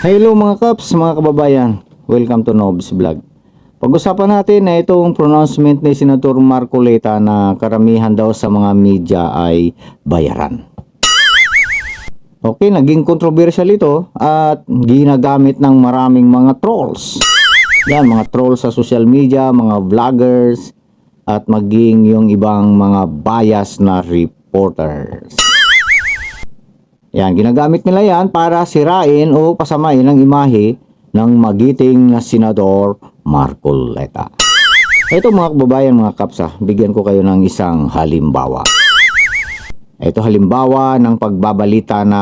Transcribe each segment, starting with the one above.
Hello mga kaps, mga kababayan. Welcome to Nobs Vlog. Pag-usapan natin na itong pronouncement ni Senator Marcoleta na karamihan daw sa mga media ay bayaran. Okay, naging controversial ito at ginagamit ng maraming mga trolls. Yan, mga trolls sa social media, mga vloggers, at maging yung ibang mga bias na reporters. Yan, ginagamit nila yan para sirain o pasamain ang imahe ng magiting na Senador Marcoleta. Ito mga kababayan, mga kapsa, bigyan ko kayo ng isang halimbawa. Ito halimbawa ng pagbabalita na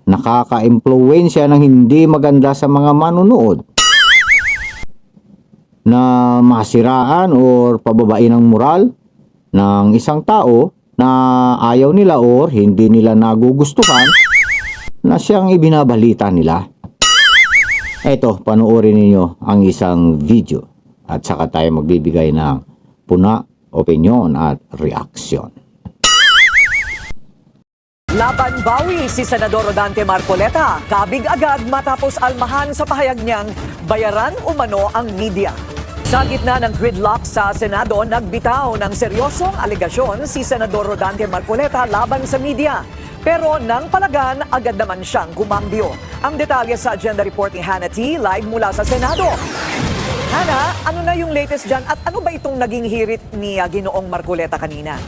nakaka-impluwensya ng hindi maganda sa mga manunood, na masiraan o pababain ng moral ng isang tao na ayaw nila o hindi nila nagugustuhan na siyang ibinabalita nila. Eto, panoorin ninyo ang isang video at saka tayo magbibigay ng puna, opinyon at reaksyon. Laban bawi si Senador Rodante Marcoleta, kabig agad matapos almahan sa pahayag niyang bayaran umano ang media. Sa gitna ng gridlock sa Senado, nagbitaw ng seryosong alegasyon si Senador Rodante Marcoleta laban sa media. Pero nang palagan, agad naman siyang gumambyo. Ang detalye sa agenda report ni Hannah T. live mula sa Senado. Hannah, ano na yung latest dyan at ano ba itong naging hirit ni Ginoong Marcoleta kanina?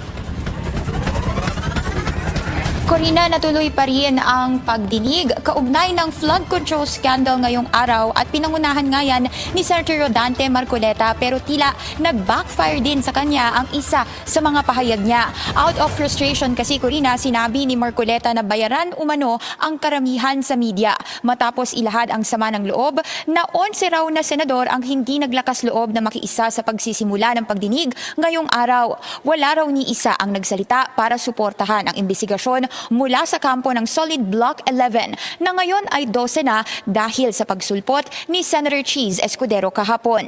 Corina, natuloy pa rin ang pagdinig kaugnay ng flood control scandal ngayong araw at pinangunahan nga yan ni Senator Rodante Marcoleta, pero tila nag-backfire din sa kanya ang isa sa mga pahayag niya. Out of frustration kasi, Corina, sinabi ni Marcoleta na bayaran umano ang karamihan sa media matapos ilahad ang sama ng loob na 11 raw na senador ang hindi naglakas loob na makiisa sa pagsisimula ng pagdinig ngayong araw. Wala raw ni isa ang nagsalita para suportahan ang investigasyon mula sa kampo ng Solid Block 11 na ngayon ay 12 na dahil sa pagsulpot ni Senator Cheese Escudero kahapon.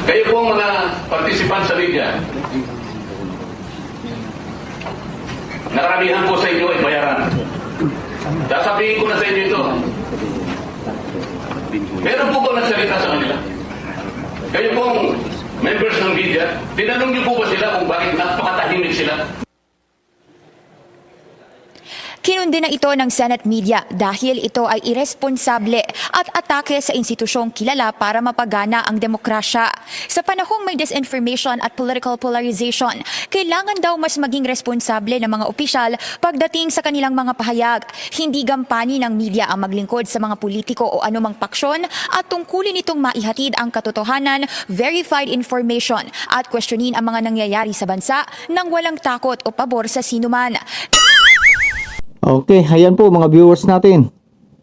Kayo po mga participant sa media, nakaramihan po sa inyo ay bayaran. Sasabihin ko na sa inyo ito. Meron po ba nagsalita sa kanila? Kayo pong members ng media, tinanong niyo po ba sila kung bakit napakatahimik sila? Kinundi na ito ng Senate media dahil ito ay irresponsable at atake sa institusyong kilala para mapagana ang demokrasya. Sa panahong may disinformation at political polarization, kailangan daw mas maging responsable ng mga opisyal pagdating sa kanilang mga pahayag. Hindi gampani ng media ang maglingkod sa mga politiko o anumang paksyon at tungkulin itong maihatid ang katotohanan, verified information at questionin ang mga nangyayari sa bansa nang walang takot o pabor sa sinuman. Okay, ayan po mga viewers natin.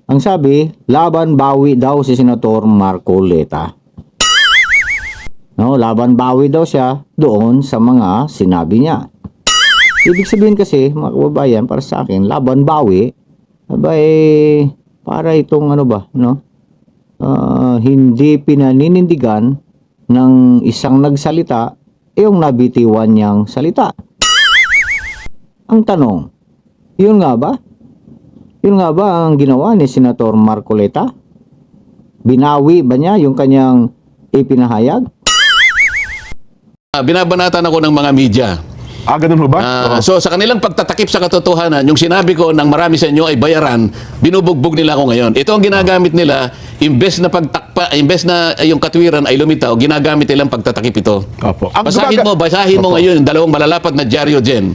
Ang sabi, laban bawi daw si Senator Marcoleta. No, laban bawi daw siya doon sa mga sinabi niya. Ibig sabihin kasi, mga kababayan, para sa akin, laban bawi, para itong ano ba, no? Hindi pinaninindigan ng isang nagsalita yung nabitiwan niyang salita. Ang tanong, yun nga ba? Yun nga ba ang ginawa ni Senator Marcoleta? Binawi ba niya yung kanyang ipinahayag? Binabanatan ako ng mga media. Ganun ho ba? So sa kanilang pagtatakip sa katotohanan, yung sinabi ko ng marami sa inyo ay bayaran, binubugbog nila ako ngayon. Ito ang ginagamit nila, imbes na pagtakpa, imbes na yung katwiran ay lumitaw, ginagamit nilang pagtatakip ito. Opo. Basahin mo ngayon yung dalawang malalapad na dyaryo dyan.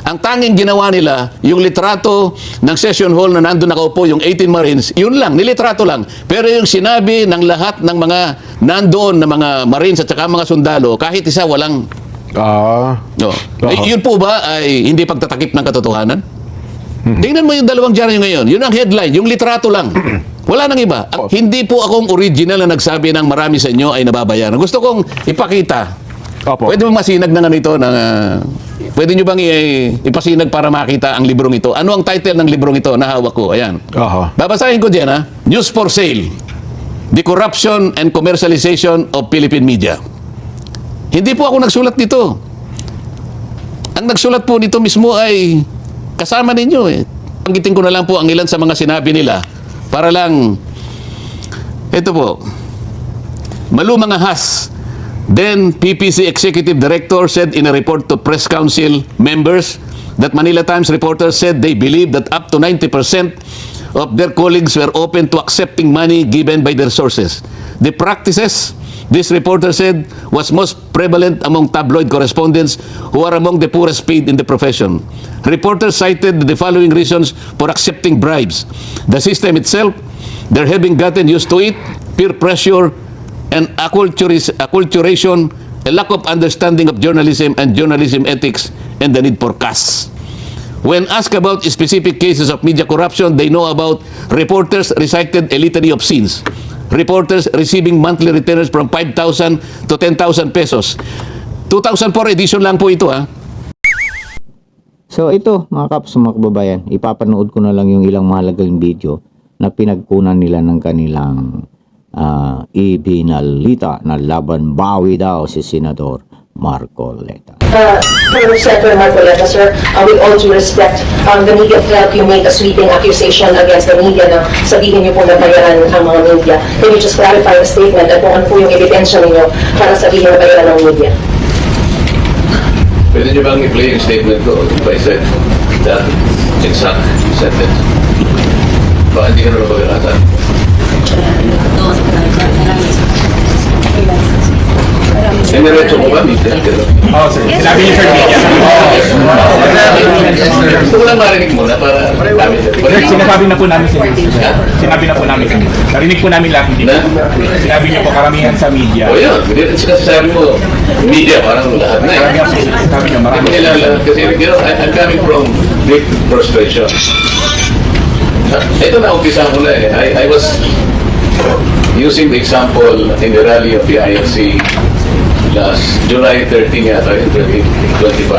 Ang tanging ginawa nila, yung litrato ng session hall na nandun nakaupo, yung 18 Marines, yun lang, nilitrato lang. Pero yung sinabi ng lahat ng mga nandoon na mga Marines at saka mga sundalo, kahit isa walang... No. Yun po ba ay hindi pagtatakip ng katotohanan? Tingnan mo yung dalawang dyaryo ngayon. Yun ang headline, yung litrato lang. Wala nang iba. At hindi po akong original na nagsabi ng marami sa inyo ay nababayaran. Gusto kong ipakita. Pwede mo masinag na ganito na... Pwede nyo bang ipasinag para makita ang librong ito? Ano ang title ng librong ito na hawak ko? Ayan. Babasahin ko dyan, ha? News for Sale. The Corruption and Commercialization of Philippine Media. Hindi po ako nagsulat nito. Ang nagsulat po nito mismo ay kasama ninyo. Panggitin ko na lang po ang ilan sa mga sinabi nila para lang, ito po, Malumang Ahas, then PPC Executive Director, said in a report to Press Council members that Manila Times reporters said they believe that up to 90% of their colleagues were open to accepting money given by their sources. The practices, this reporter said, was most prevalent among tabloid correspondents who are among the poorest paid in the profession. Reporters cited the following reasons for accepting bribes: the system itself, their having gotten used to it, peer pressure, and acculturation, a lack of understanding of journalism and journalism ethics, and the need for cash. When asked about specific cases of media corruption, they know about reporters recited a litany of sins. Reporters receiving monthly retainers from 5,000 to 10,000 pesos. 2004 edition lang po ito, ha. So ito mga kaps, mga kababayan, ipapanood ko na lang yung ilang mahalagang video na pinagkunan nila ng kanilang ibinalita na laban bawi daw si Senador Marcoleta. For Senator Marcoleta, sir, with all due respect, the media felt you made a sweeping accusation against the media na sabihin niyo po na bayaran ang mga media. Can you just clarify the statement at kung ano po yung ebidensya ninyo para sabihin na bayaran ng media? Pwede niyo bang i-play yung statement ko if I said that exact sentence? Baka hindi ka naman pag-aratan. Siniretso mo ba, Mr.? Oo, sir. Sinabi niyo, sir, media. Gusto ko lang marinig muna para kami. Sir, sinasabi na po namin sa media. Sinabi na po namin. Narinig po namin lahat. Hindi po. Sinabi niyo po karamihan sa media. O yun, kasi sabi mo, media parang lahat na eh. Karamihan po. Sinabi niyo, marami. Hindi nila lahat kasi, I'm coming from deep frustration. Ito na, umpisa ko na eh. I was using the example in the rally of the INC last July 13 yata, 2025.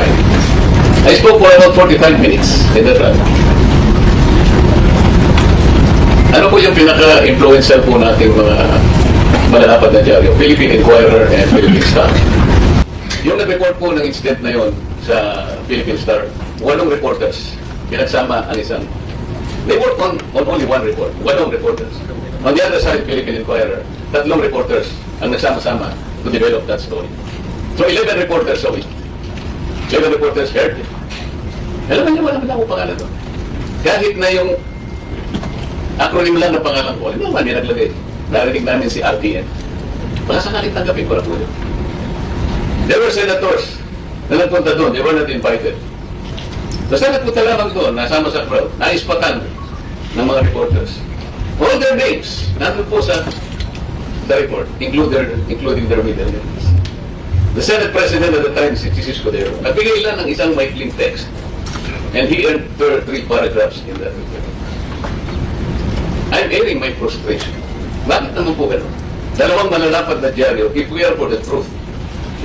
I spoke for about 45 minutes in that rally. Ano po yung pinaka-influential po nating mga malalapad na dyaryo? Philippine Inquirer and Philippine Star. Yung nag-report po ng incident na yon sa Philippine Star, 8 reporters, pinagsama ang isang. They work on only one report, 8 reporters. On the other side, Philippine Inquirer, 3 reporters ang nagsama-sama to develop that story. So 11 reporters a week. 11 reporters heard it. Alam niyo, wala akong pangalan doon. Kahit na yung acronym lang ng pangalan ko, hindi naman naglagay. Narinig namin si RTN. Baka sakalit tanggapin ko na po yun. There were senators na nagpunta doon. They were not invited. Basta nagpunta lamang doon, nasama sa crowd, naispatan ng mga reporters. All their names, nandun po sa the report, including their middle names. The Senate President at the time, si Chis Escudero, nagbigay lang ng isang maikling text. And he earned 3 paragraphs in that report. I'm airing my frustration. Bakit naman po gano'n? 2 malalapad na dyaryo, if we are for the truth,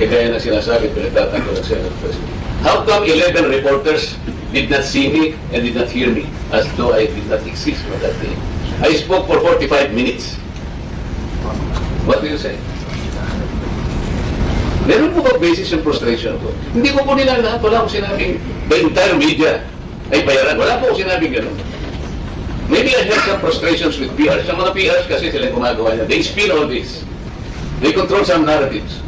kaya na sinasabi, pinagtatanggol ng Senate President. How come 11 reporters did not see me and did not hear me as though I did not exist on that day? I spoke for 45 minutes. What do you say? Meron po ba basis yung frustration ko? Hindi ko po nila lahat. Wala akong sinabing the entire media ay bayaran. Wala po akong sinabing gano'n. Maybe I had some frustrations with PRs. Sa mga PRs kasi sila gumagawa niya. They spin all this. They control some narratives.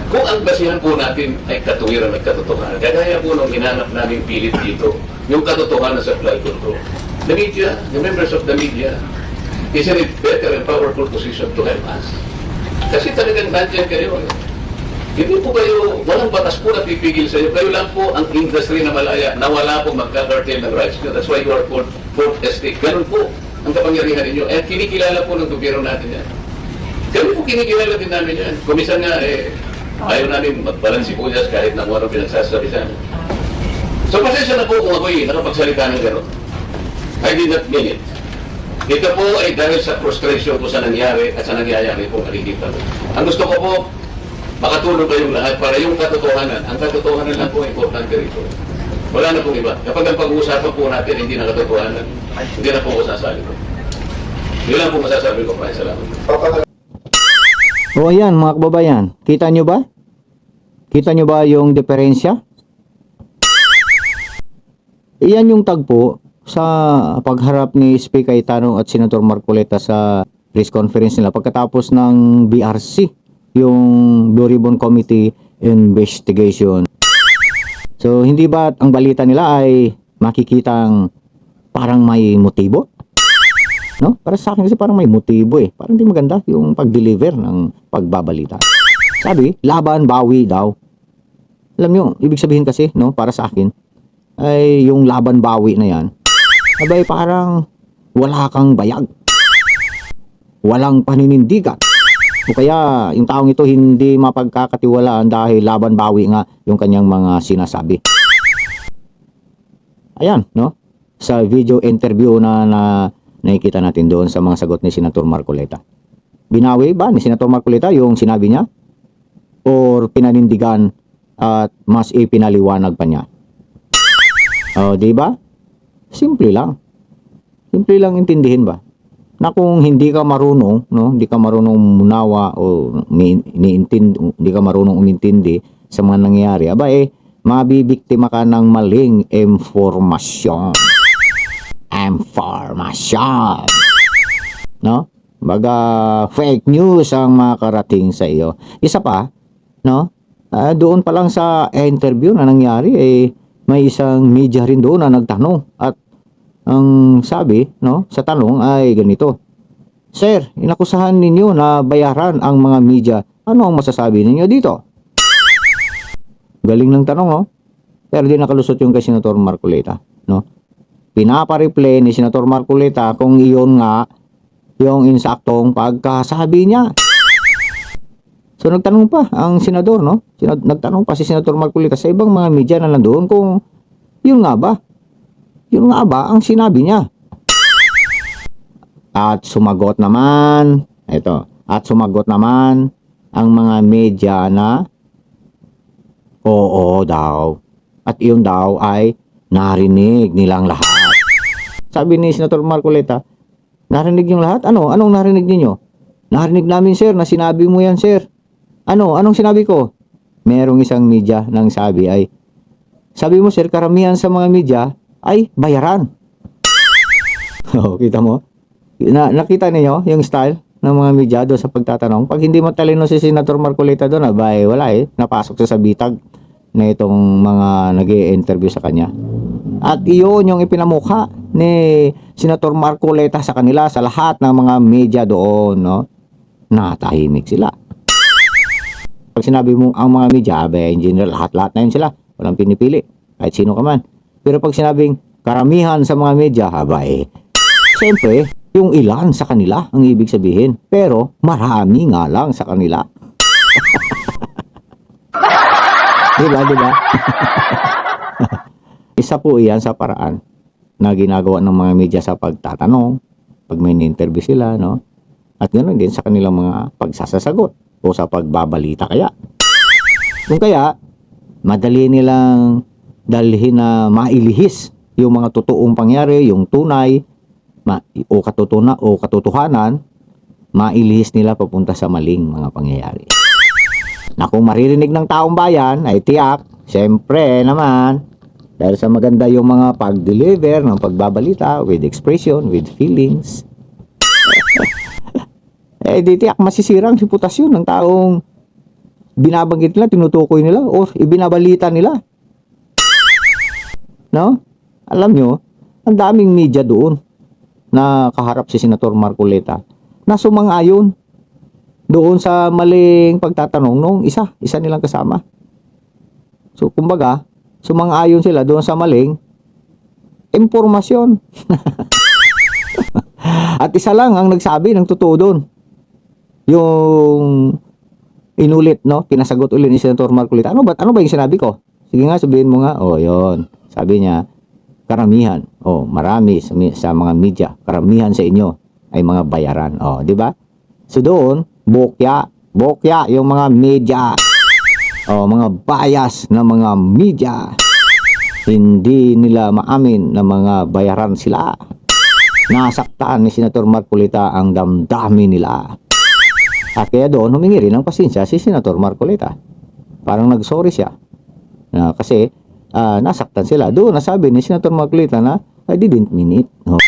Kung ang basihan po natin ay katuwiran at katotohanan, kagaya po nung hinanap namin pilit dito, yung katotohanan sa flood control. The media, the members of the media, is in a better and powerful position to help us. Kasi talagang nandiyan kayo. Hindi po kayo, walang batas po na pipigil sa iyo. Kayo lang po ang industry na malaya na wala po magka-cartel ng rights nyo. That's why you are called fourth estate. Ganun po ang kapangyarihan ninyo. At kinikilala po ng gobyerno natin yan. Kami po kinikilala din namin yan. Kumisan nga, ayaw namin magbalansi po dyan kahit na kung ano pinagsasabi sa amin. So pasensya na po kung ako'y nakapagsalita ng gano'n. I did not mean it. Ito po ay dahil sa frustration ko sa nangyari at sa nangyayari po nakikita ko. Ang gusto ko po, makatulong kayong lahat para yung katotohanan. Ang katotohanan lang po importante rito. Wala na pong iba. Kapag ang pag-uusapan po natin hindi na katotohanan, hindi na po ko sasali ko. Yun lang po masasabi ko. Maraming salamat. O ayan mga kababayan, kita nyo ba? Kita nyo ba yung diferensya? Iyan yung tagpo sa pagharap ni SP Cayetano at Senator Marcoleta sa press conference nila pagkatapos ng BRC, yung Blue Ribbon Committee investigation. So, hindi ba ang balita nila ay makikitang parang may motibo? No? Para sa akin kasi parang may motibo eh. Parang hindi maganda yung pag-deliver ng pagbabalita. Sabi, laban, bawi daw. Alam nyo, ibig sabihin kasi, no, para sa akin, ay yung laban, bawi na yan, abay parang wala kang bayag. Walang paninindigan. O kaya, yung taong ito hindi mapagkakatiwalaan dahil laban, bawi nga yung kanyang mga sinasabi. Ayan, no? Sa video interview na nakikita natin doon sa mga sagot ni Senator Marcoleta. Binawi ba ni Senator Marcoleta yung sinabi niya? Or pinanindigan at mas ipinaliwanag pa niya? O, di ba? Simple lang. Simple lang intindihin ba? Na kung hindi ka marunong, no, hindi ka marunong munawa o hindi ka marunong umintindi sa mga nangyayari, aba mabibiktima ka ng maling impormasyon. No? Baga fake news ang makarating sa iyo. Isa pa, no? Doon pa lang sa interview na nangyari may isang media rin doon na nagtanong at ang sabi, no, sa tanong ay ganito. Sir, inakusahan ninyo na bayaran ang mga media. Ano ang masasabi ninyo dito? Galing ng tanong, no? Pero di nakalusot yung kay Senator Marcoleta, no? Pinapa-replay ni Senator Marcoleta kung iyon nga yung insaktong pagkasabi niya. So nagtanong pa ang senador, no? Nagtanong pa si Senator Marcoleta sa ibang mga media na nandoon kung yun nga ba ang sinabi niya. At sumagot naman ang mga media na oo daw. At iyon daw ay narinig nilang lahat. Sabi ni Senator Marcoleta, narinig yung lahat? Anong narinig ninyo? Narinig namin, sir, na sinabi mo yan, sir. Anong sinabi ko? Merong isang media nang sabi mo, sir, karamihan sa mga media ay bayaran. Kita mo? Nakita niyo yung style ng mga media doon sa pagtatanong? Pag hindi matalino si Senator Marcoleta doon, wala napasok sa bitag na itong mga nag-i-interview sa kanya. At iyon yung ipinamukha ni Senator Marcoleta sa kanila, sa lahat ng mga media doon, no? Natahimik sila. Pag sinabi mo ang mga media, in general, lahat na yun sila. Walang pinipili, kahit sino ka man. Pero pag sinabing karamihan sa mga media, siyempre, yung ilan sa kanila ang ibig sabihin. Pero marami nga lang sa kanila. Diba? Isa po iyan sa paraan na ginagawa ng mga media sa pagtatanong, pag may interview sila, no? At ganoon din sa kanilang mga pagsasasagot o sa pagbabalita kaya. Kung kaya, madali nilang dalhin na mailihis yung mga totoong pangyari, yung tunay, o katotohanan, mailihis nila papunta sa maling mga pangyayari. Na kung maririnig ng taong bayan ay tiyak, siyempre naman, dahil sa maganda yung mga pag-deliver ng pagbabalita with expression, with feelings, di tiyak masisira ang reputasyon ng taong binabanggit nila, tinutukoy nila, o ibinabalita nila. No? Alam nyo, ang daming media doon na kaharap si Senator Marcoleta na sumang-ayon doon sa maling pagtatanong nung isa nilang kasama. So, kumbaga, sumang-ayon sila doon sa maling impormasyon. At isa lang ang nagsabi ng totoo doon. Yung inulit, no? Pinasagot ulit ni Senator Marcoleta. Ano ba yung sinabi ko? Sige nga, sabihin mo nga. Yon. Sabi niya, karamihan, marami sa mga media, karamihan sa inyo ay mga bayaran. Di ba? So doon, bokya yung mga media. Mga bias na mga media. Hindi nila maamin na mga bayaran sila. Nasaktan ni Senator Marcoleta ang damdamin nila. At kaya doon, humingi rin ng pasensya si Senator Marcoleta. Parang nag-sorry siya. Kasi nasaktan sila. Doon nasabi ni Senator Marcoleta na I didn't mean it. No?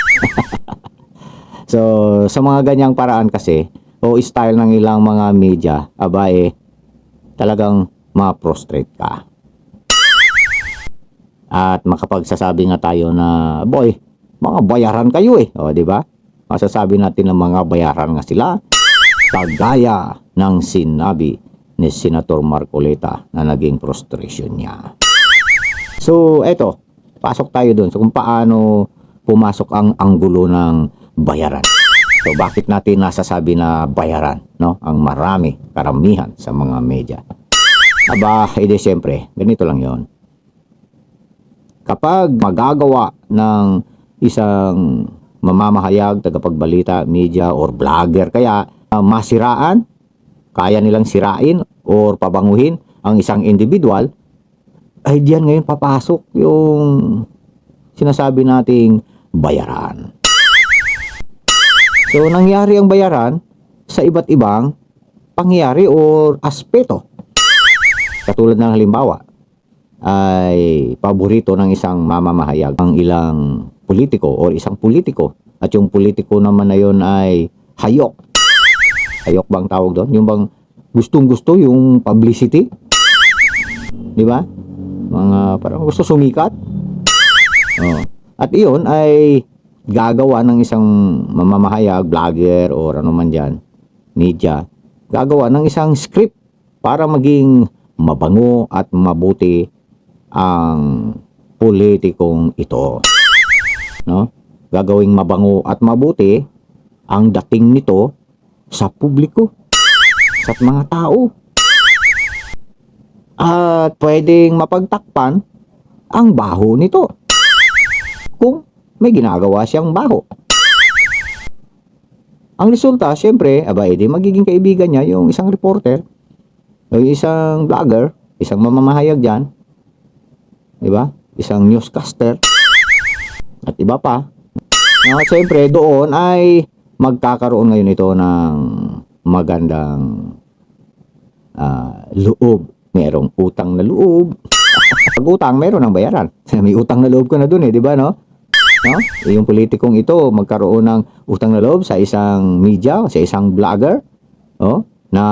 So, sa mga ganyang paraan kasi, o style ng ilang mga media, talagang ma-prostrate ka. At makapagsasabi nga tayo na, boy, mga bayaran kayo o di ba? Masasabi natin na mga bayaran nga sila, kagaya ng sinabi ni Senator Marcoleta na naging prostration niya. So, eto, pasok tayo dun. So, kung paano pumasok ang anggulo ng bayaran. So, bakit natin nasasabi na bayaran, no? Ang marami, karamihan sa mga media. Edi siyempre, ganito lang yon. Kapag magagawa ng isang mamamahayag, tagapagbalita, media, or vlogger, kaya masiraan, kaya nilang sirain, or pabanguhin ang isang individual, ay diyan ngayon papasok yung sinasabi nating bayaran. So, nangyari ang bayaran sa iba't ibang pangyayari or aspeto. Katulad ng halimbawa, ay paborito ng isang mamamahayag ang ilang politiko or isang politiko. At yung politiko naman na yun ay hayok. Hayok bang tawag doon? Yung bang gustong-gusto yung publicity? Di ba? Mga parang gusto sumikat. Oh. At iyon ay gagawa ng isang mamamahayag, vlogger, or ano man dyan, media, gagawa ng isang script para maging mabango at mabuti ang politikong ito. No? Gagawing mabango at mabuti ang dating nito sa publiko, sa mga tao. At pwedeng mapagtakpan ang baho nito kung may ginagawa siyang baho. Ang resulta, syempre, edi magiging kaibigan niya yung isang reporter, o yung isang vlogger, isang mamamahayag dyan, di ba? Isang newscaster, at iba pa. At syempre, doon ay magkakaroon ngayon ito ng magandang loob. Merong utang na loob. Pag utang, meron ng bayaran. May utang na loob ko na dun di ba, no? No? Yung politikong ito magkaroon ng utang na loob sa isang media, sa isang vlogger, na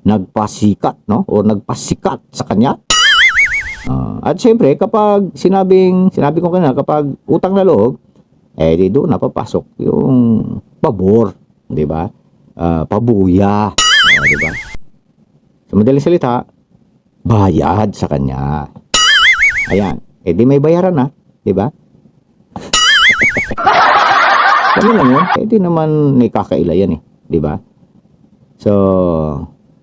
nagpasikat, no? O nagpasikat sa kanya. At siyempre, kapag sinabi ko kanina, kapag utang na loob, di doon napapasok yung pabor, di ba? Pabuya, di ba? Sa madaling salita, bayad sa kanya. Ayan, di may bayaran na, di ba? Ano lang yun? Di naman may kakaila yan di ba? So,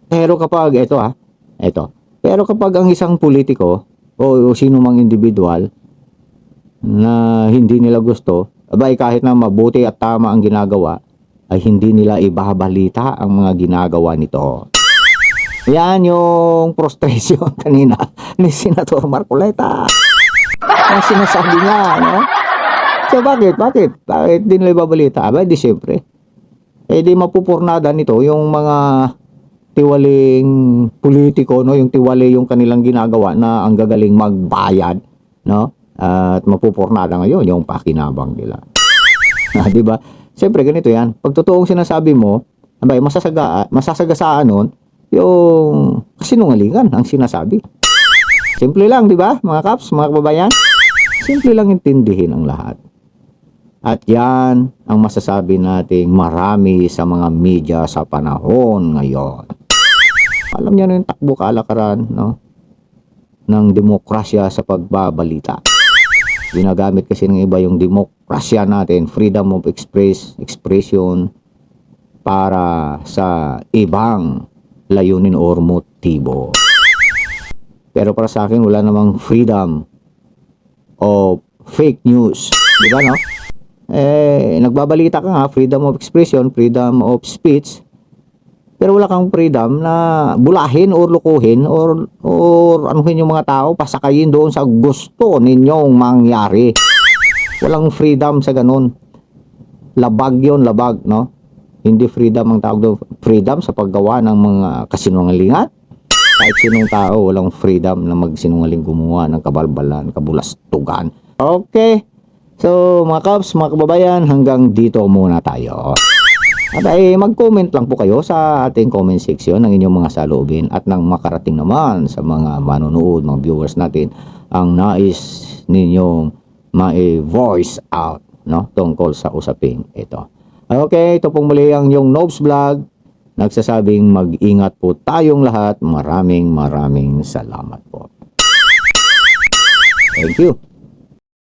pero kapag pero kapag ang isang politiko o sino mang individual na hindi nila gusto, kahit na mabuti at tama ang ginagawa, ay hindi nila ibabalita ang mga ginagawa nito. Yan yung frustration kanina ni Senator Marcoleta. Ang sinasabi niya, no? So bakit? Bakit di nila ibabalita? Di siyempre. Di mapupurnada nito yung mga tiwaling politiko, no? Yung tiwali yung kanilang ginagawa na ang gagaling magbayad, no? At mapupurnada ngayon yung pakinabang nila. Di ba? Siyempre ganito yan. Pag totoong sinasabi mo, masasagasaan nun yung kasinungalingan ang sinasabi. Simple lang, di ba? Mga kaps, mga kababayan. Simple lang intindihin ang lahat. At yan ang masasabi nating marami sa mga media sa panahon ngayon. Alam niyo na yung takbo kalakaran, no? Ng demokrasya sa pagbabalita. Ginagamit kasi ng iba yung demokrasya natin, freedom of expression, para sa ibang layunin or motibo. Pero para sa akin, wala namang freedom of fake news. Di ba, no? Nagbabalita ka nga, freedom of expression, freedom of speech, pero wala kang freedom na bulahin or lukuhin or anuhin yung mga tao, pasakayin doon sa gusto ninyong mangyari. Walang freedom sa ganun. Labag yun, labag, no? Hindi freedom ang tawag doon. Freedom sa paggawa ng mga kasinungalingan. Kahit sinong tao, walang freedom na magsinungaling, gumawa ng kabalbalan, kabulastugan. Okay. So mga Kabs, mga kababayan, hanggang dito muna tayo. At ay mag-comment lang po kayo sa ating comment section ng inyong mga saloobin at nang makarating naman sa mga manonood, mga viewers natin, ang nais ninyong ma-voice out, no, tungkol sa usaping ito. Okay, ito pong muli ang yung Nobs Vlog. Nagsasabing mag-ingat po tayong lahat. Maraming salamat po. Thank you.